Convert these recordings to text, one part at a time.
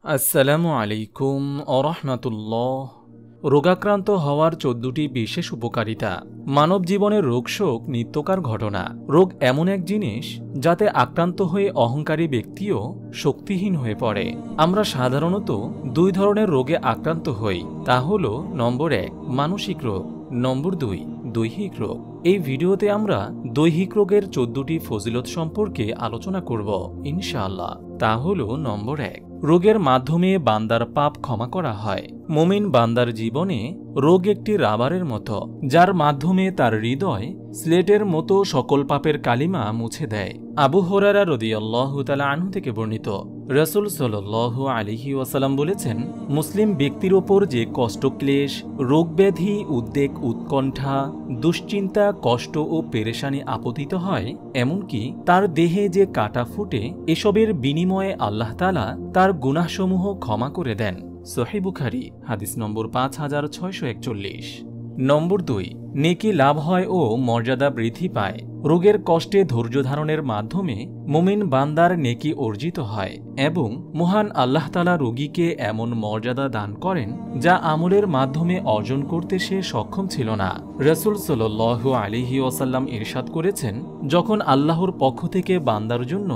আসসালামু আলাইকুম আরহামাতুল্লাহ। রোগাক্রান্ত হওয়ার 14টি বিশেষ উপকারিতা। মানব জীবনের রোগশোক নিত্যকার ঘটনা। রোগ এমন এক জিনিস যাতে আক্রান্ত হয়ে অহংকারী ব্যক্তিও শক্তিহীন হয়ে পড়ে। আমরা সাধারণত দুই ধরনের রোগে আক্রান্ত হই, তা হল নম্বর 1 মানসিক রোগ, নম্বর 2 দৈহিক রোগ। এই ভিডিওতে আমরা দৈহিক রোগের 14টি ফজিলত সম্পর্কে আলোচনা করব ইনশাআল্লাহ। তা হল নম্বর 1, রোগের মাধ্যমে বান্দার পাপ ক্ষমা করা হয়। মুমিন বান্দার জীবনে রোগ একটি রাবারের মতো, যার মাধ্যমে তার হৃদয় স্লেটের মতো সকল পাপের কালিমা মুছে দেয়। আবু হুরায়রা রাদিয়াল্লাহু তাআলা আনহু থেকে বর্ণিত, রাসূল সাল্লাল্লাহু আলাইহি ওয়াসাল্লাম বলেছেন, মুসলিম ব্যক্তির ওপর যে কষ্টক্লেশ, রোগব্যাধি, উদ্বেগ, উৎকণ্ঠা, দুশ্চিন্তা, কষ্ট ও পেরেশানি আপতিত হয়, এমনকি তার দেহে যে কাটা ফুটে, এসবের বিনিময়ে আল্লাহ তাআলা তার গুনাহসমূহ ক্ষমা করে দেন। সহিহ বুখারী হাদিস নম্বর 5641। নম্বর 2, নেকি লাভ হয় ও মর্যাদা বৃদ্ধি পায়। রোগের কষ্টে ধৈর্য ধারণের মাধ্যমে মুমিন বান্দার নেকি অর্জিত হয় এবং মহান আল্লাহ তাআলা রোগীকে এমন মর্যাদা দান করেন যা আমলের মাধ্যমে অর্জন করতে সে সক্ষম ছিল না। রাসূল সাল্লাল্লাহু আলাইহি ওয়াসাল্লাম ইরশাদ করেছেন, যখন আল্লাহর পক্ষ থেকে বান্দার জন্য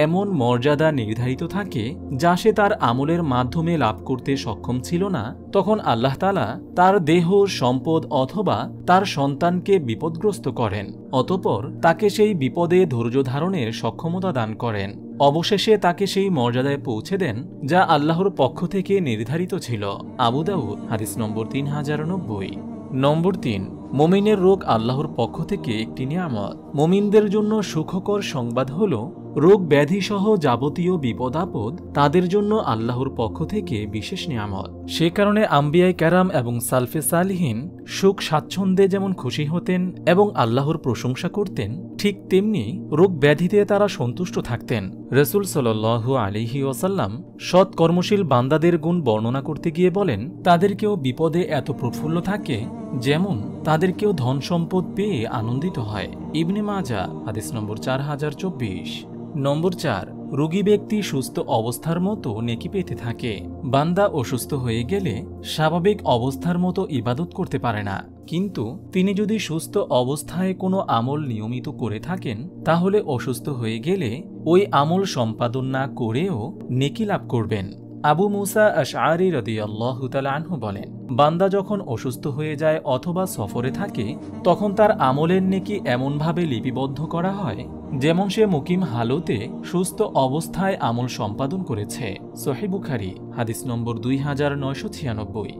এমন মর্যাদা নির্ধারিত থাকে যা সে তার আমলের মাধ্যমে লাভ করতে সক্ষম ছিল না, তখন আল্লাহ তাআলা তার দেহ, সম্পদ অথবা তার সন্তানকে বিপদগ্রস্ত করেন। অতঃপর তাকে সেই বিপদে ধৈর্য ধারণের সক্ষমতা দান করেন। অবশেষে তাকে সেই মর্যাদায় পৌঁছে দেন যা আল্লাহর পক্ষ থেকে নির্ধারিত ছিল। আবু দাউদ হাদিস নম্বর 3090। নম্বর 3, মুমিনের রোগ আল্লাহর পক্ষ থেকে একটি নিয়ামত। মুমিনদের জন্য সুখকর সংবাদ হল, রোগ ব্যাধি সহ যাবতীয় বিপদ আপদ তাদের জন্য আল্লাহর পক্ষ থেকে বিশেষ নিয়ামত। সে কারণে আম্বিয়ায়ে কেরাম এবং সালফে সালিহিন সুখ স্বাচ্ছন্দ্যে যেমন খুশি হতেন এবং আল্লাহর প্রশংসা করতেন, ঠিক তেমনি রোগ ব্যাধিতে তারা সন্তুষ্ট থাকতেন। রাসূল সাল্লাল্লাহু আলাইহি ওয়াসাল্লাম সৎ কর্মশীল বান্দাদের গুণ বর্ণনা করতে গিয়ে বলেন, তাদের কেউ বিপদে এত প্রফুল্ল থাকে যেমন তাদের কেউ ধন সম্পদ পেয়ে আনন্দিত হয়। ইবনে মাজাহ হাদিস নম্বর 4024। নম্বর 4, রোগী ব্যক্তি সুস্থ অবস্থার মতো নেকি পেতে থাকে। বান্দা অসুস্থ হয়ে গেলে স্বাভাবিক অবস্থার মতো ইবাদত করতে পারে না, কিন্তু তিনি যদি সুস্থ অবস্থায় কোনো আমল নিয়মিত করে থাকেন, তাহলে অসুস্থ হয়ে গেলে ওই আমল সম্পাদন না করেও নেকি লাভ করবেন। আবু মুসা আশআরী রাদিয়াল্লাহু তাআলা আনহু বলেন, বান্দা যখন অসুস্থ হয়ে যায় অথবা সফরে থাকে, তখন তার আমলের নেকি এমনভাবে লিপিবদ্ধ করা হয় যেমন সে মুকিম হালতে সুস্থ অবস্থায় আমল সম্পাদন করেছে। সহিহ বুখারী হাদিস নম্বর 2996।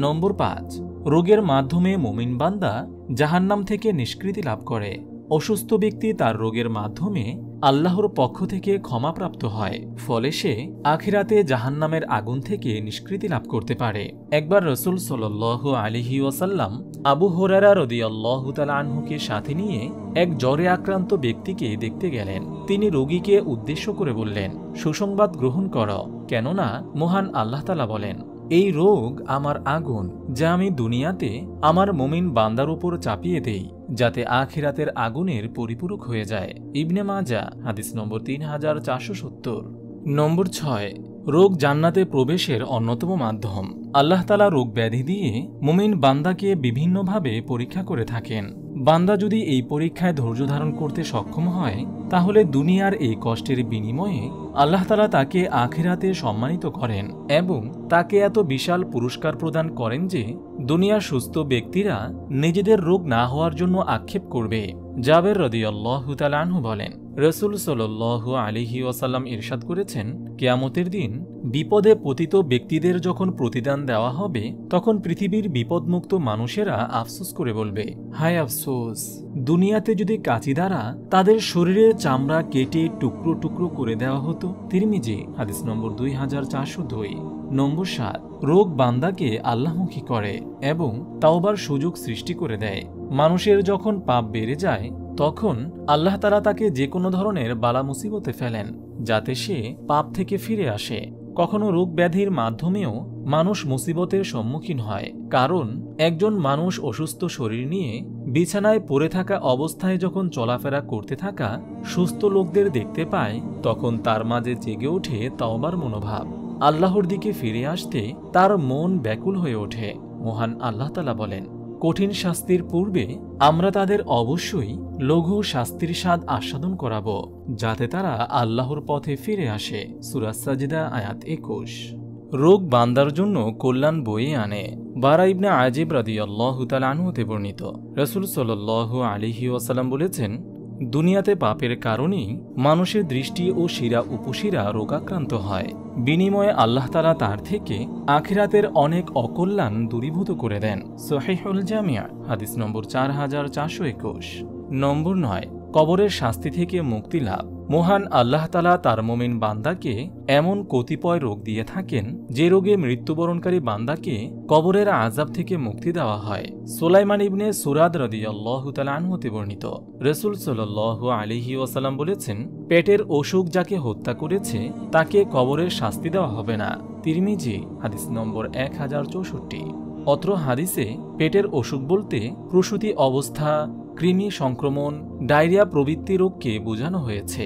নম্বর 5, রোগের মাধ্যমে মুমিন বান্দা জাহান্নাম থেকে নিষ্কৃতি লাভ করে। অসুস্থ ব্যক্তি তার রোগের মাধ্যমে আল্লাহর পক্ষ থেকে ক্ষমাপ্রাপ্ত হয়, ফলে সে আখিরাতে জাহান্নামের আগুন থেকে নিষ্কৃতি লাভ করতে পারে। একবার রাসূল সাল্লাল্লাহু আলাইহি ওয়াসাল্লাম আবু হুরায়রা রাদিয়াল্লাহু তাআলা আনহুকে সাথে নিয়ে এক জ্বরে আক্রান্ত ব্যক্তিকে দেখতে গেলেন। তিনি রোগীকে উদ্দেশ্য করে বললেন, সুসংবাদ গ্রহণ করো, কেননা মহান আল্লাহ তাআলা বলেন, এই রোগ আমার আগুন যা আমি দুনিয়াতে আমার মুমিন বান্দার উপর চাপিয়ে দেই, যাতে আখিরাতের আগুনের পরিপূরক হয়ে যায়। ইবনে মাজাহ হাদিস নম্বর 3470। নম্বর 6, রোগ জান্নাতে প্রবেশের অন্যতম মাধ্যম। আল্লাহ তাআলা রোগ ব্যাধি দিয়ে মুমিন বান্দাকে বিভিন্নভাবে পরীক্ষা করে থাকেন। বান্দা যদি এই পরীক্ষায় ধৈর্য ধারণ করতে সক্ষম হয়, তাহলে দুনিয়ার এই কষ্টের বিনিময়ে আল্লাহ তাআলা তাকে আখিরাতে সম্মানিত করেন এবং তাকে এত বিশাল পুরস্কার প্রদান করেন যে দুনিয়ার সুস্থ ব্যক্তিরা নিজেদের রোগ না হওয়ার জন্য আক্ষেপ করবে। জাবের রাদিয়াল্লাহু তাআলা আনহু বলেন, রাসূল সাল্লাল্লাহু আলাইহি ওয়াসাল্লাম ইরশাদ করেছেন, কিয়ামতের দিন বিপদে পতিত ব্যক্তিদের যখন প্রতিদান দেওয়া হবে, তখন পৃথিবীর বিপদমুক্ত মানুষেরা আফসোস করে বলবে, হায় আফসোস, দুনিয়াতে যদি কাঁচি দ্বারা তাদের শরীরের চামড়া কেটে টুকরো টুকরো করে দেওয়া হতো। তিরমিজি হাদিস নম্বর 2402। নম্বর 7, রোগ বান্দাকে আল্লাহমুখী করে এবং তাওবার সুযোগ সৃষ্টি করে দেয়। মানুষের যখন পাপ বেড়ে যায়, তখন আল্লাহ তাআলা তাকে যে কোনো ধরনের বালা মুসিবতে ফেলেন যাতে সে পাপ থেকে ফিরে আসে। কখনো রোগ ব্যাধির মাধ্যমেও মানুষ মুসিবতের সম্মুখীন হয়, কারণ একজন মানুষ অসুস্থ শরীর নিয়ে বিছানায় পড়ে থাকা অবস্থায় যখন চলাফেরা করতে থাকা সুস্থ লোকদের দেখতে পায়, তখন তার মাঝে জেগে ওঠে তাওবার মনোভাব। আল্লাহর দিকে ফিরে আসতে তার মন ব্যাকুল হয়ে ওঠে। মহান আল্লাহ তাআলা বলেন, কঠিন শাস্তির পূর্বে আমরা তাদের অবশ্যই লঘু শাস্তির স্বাদ আস্বাদন করাব, যাতে তারা আল্লাহর পথে ফিরে আসে। সূরা সাজদা আয়াত 21। রোগ বান্দার জন্য কল্যাণ বয়ে আনে। বারা ইবনে আজিব রাদিয়াল্লাহু তাআলা আনহু হতে বর্ণিত, রাসূল সাল্লাল্লাহু আলাইহি ওয়াসাল্লাম বলেছেন, দুনিয়াতে পাপের কারণেই মানুষের দৃষ্টি ও শিরা উপশিরা রোগাক্রান্ত হয়। বিনিময়ে আল্লাহ তাআলা তার থেকে আখিরাতের অনেক অকল্যাণ দূরীভূত করে দেন। সহিহুল জামিয়া হাদিস নম্বর 4421। নম্বর 9, কবরের শাস্তি থেকে মুক্তি লাভ। মহান আল্লাহ তাআলা তার মুমিন বান্দাকে এমন কতিপয় রোগ দিয়ে থাকেন যে রোগে মৃত্যুবরণকারী বান্দাকে কবরের আযাব থেকে মুক্তি দেওয়া হয়। সুলাইমান ইবনে সুরাদ রাদিয়াল্লাহু তাআলা আনহু হতে বর্ণিত, রাসূল সাল্লাল্লাহু আলাইহি ওয়াসাল্লাম বলেছেন, পেটের অসুখ যাকে হত্যা করেছে তাকে কবরের শাস্তি দেওয়া হবে না। তিরমিজি হাদিস নম্বর 1064। অত্র হাদিসে পেটের অসুখ বলতে প্রসূতি অবস্থা, কৃমি সংক্রমণ, ডায়রিয়া প্রভৃতি রোগকে বোঝানো হয়েছে।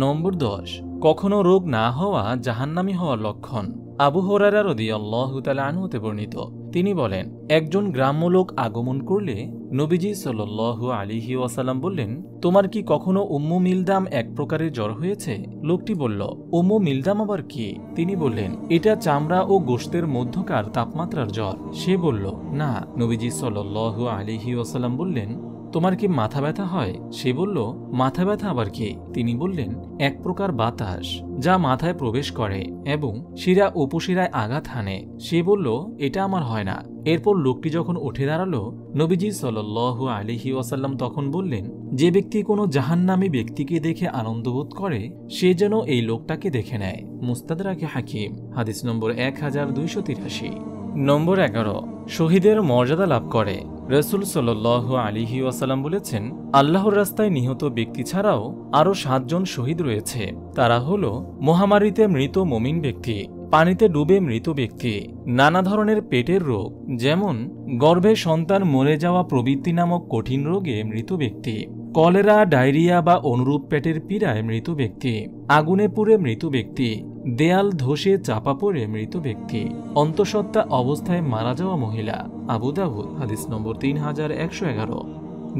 নম্বর 10, কখনো রোগ না হওয়া জাহান্নামী হওয়ার লক্ষণ। আবু হুরায়রা রাদিয়াল্লাহু তাআলা আনহু হতে বর্ণিত, তিনি বলেন, একজন গ্রাম্য লোক আগমন করলে নবীজি সাল্লাল্লাহু আলাইহি ওয়াসাল্লাম বললেন, তোমার কি কখনো উম্মু মিলদাম এক প্রকারের জ্বর হয়েছে? লোকটি বলল, উম্মু মিলদাম আবার কি? তিনি বললেন, এটা চামড়া ও গোশতের মধ্যকার তাপমাত্রার জ্বর। সে বলল, না। নবীজি সাল্লাল্লাহু আলাইহি ওয়াসাল্লাম বললেন, তোমার কি মাথা ব্যথা হয়? সে বলল, মাথা ব্যথা আবার কি? তিনি বললেন, এক প্রকার বাতাস যা মাথায় প্রবেশ করে এবং শিরা উপশিরায় আঘাত হানে। সে বলল, এটা আমার হয় না। এরপর লোকটি যখন উঠে দাঁড়ালো, নবীজি সাল্লাল্লাহু আলাইহি ওয়াসাল্লাম তখন বললেন, যে ব্যক্তি কোনো জাহান্নামী ব্যক্তিকে দেখে আনন্দবোধ করে সে যেন এই লোকটাকে দেখে নেয়। মুস্তাদরাকে হাকিম হাদিস নম্বর 1283। নম্বর 11, শহীদের মর্যাদা লাভ করে। রাসূল সাল্লাল্লাহু আলাইহি ওয়াসাল্লাম বলেছেন, আল্লাহর রাস্তায় নিহত ব্যক্তি ছাড়াও আরও 7 জন শহীদ রয়েছে। তারা হল মহামারীতে মৃত মুমিন ব্যক্তি, পানিতে ডুবে মৃত ব্যক্তি, নানা ধরনের পেটের রোগ যেমন গর্ভে সন্তান মরে যাওয়া প্রভৃতি নামক কঠিন রোগে মৃত ব্যক্তি, কলেরা, ডায়রিয়া বা অনুরূপ পেটের পীড়ায় মৃত ব্যক্তি, আগুনে পুড়ে মৃত ব্যক্তি, দেয়াল ধসে চাপা পড়ে মৃত ব্যক্তি, অন্তঃসত্ত্বা অবস্থায় মারা যাওয়া মহিলা। আবু দাউদ হাদিস নম্বর 3111।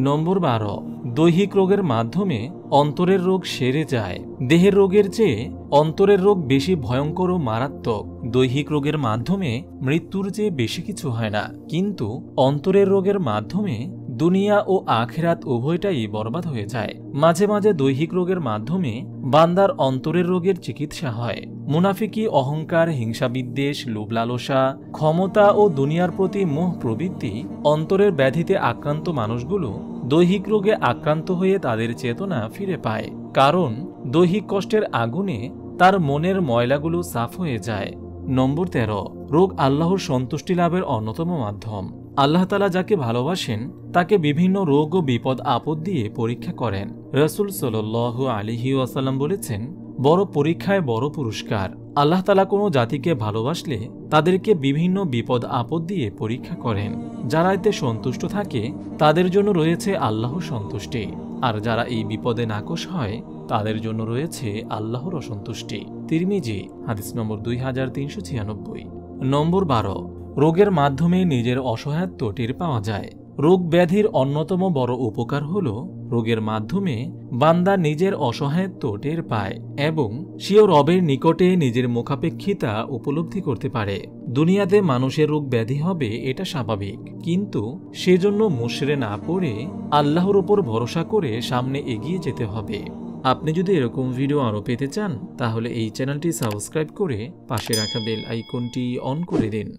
নম্বর 12, দৈহিক রোগের মাধ্যমে অন্তরের রোগ সেরে যায়। দেহের রোগের চেয়ে অন্তরের রোগ বেশি ভয়ঙ্কর ও মারাত্মক। দৈহিক রোগের মাধ্যমে মৃত্যুর চেয়ে বেশি কিছু হয় না, কিন্তু অন্তরের রোগের মাধ্যমে দুনিয়া ও আখিরাত উভয়টাই বরবাদ হয়ে যায়। মাঝে মাঝে দৈহিক রোগের মাধ্যমে বান্দার অন্তরের রোগের চিকিৎসা হয়। মুনাফিকি, অহংকার, হিংসা, বিদ্বেষ, লোভ লালসা, ক্ষমতা ও দুনিয়ার প্রতি মোহ প্রবৃত্তি অন্তরের ব্যাধিতে আক্রান্ত মানুষগুলো দৈহিক রোগে আক্রান্ত হয়ে তাদের চেতনা ফিরে পায়, কারণ দৈহিক কষ্টের আগুনে তার মনের ময়লাগুলো সাফ হয়ে যায়। নম্বর 13, রোগ আল্লাহর সন্তুষ্টি লাভের অন্যতম মাধ্যম। আল্লাহ তাআলা যাকে ভালোবাসেন তাকে বিভিন্ন রোগ ও বিপদ আপদ দিয়ে পরীক্ষা করেন। রাসূল সাল্লাল্লাহু আলাইহি ওয়াসাল্লাম বলেছেন, বড় পরীক্ষায় বড় পুরস্কার। আল্লাহ তাআলা কোনো জাতিকে ভালোবাসলে তাদেরকে বিভিন্ন বিপদ আপদ দিয়ে পরীক্ষা করেন। যারা এতে সন্তুষ্ট থাকে তাদের জন্য রয়েছে আল্লাহর সন্তুষ্টি, আর যারা এই বিপদে নাকশ হয় তাদের জন্য রয়েছে আল্লাহর অসন্তুষ্টি। তিরমিজি হাদিস নম্বর 2396। নম্বর 12, রোগের মাধ্যমে নিজের অসহায়ত্ব টের পাওয়া যায়। রোগ ব্যাধির অন্যতম বড় উপকার হল রোগের মাধ্যমে বান্দা নিজের অসহায়ত্ব টের পায় এবং সেও রবের নিকটে নিজের মুখাপেক্ষিতা উপলব্ধি করতে পারে। দুনিয়াতে মানুষের রোগ ব্যাধি হবে এটা স্বাভাবিক, কিন্তু সেজন্য মুশরে না পড়ে আল্লাহর উপর ভরসা করে সামনে এগিয়ে যেতে হবে। আপনি যদি এরকম ভিডিও আরও পেতে চান তাহলে এই চ্যানেলটি সাবস্ক্রাইব করে পাশে রাখা বেল আইকনটি অন করে দিন।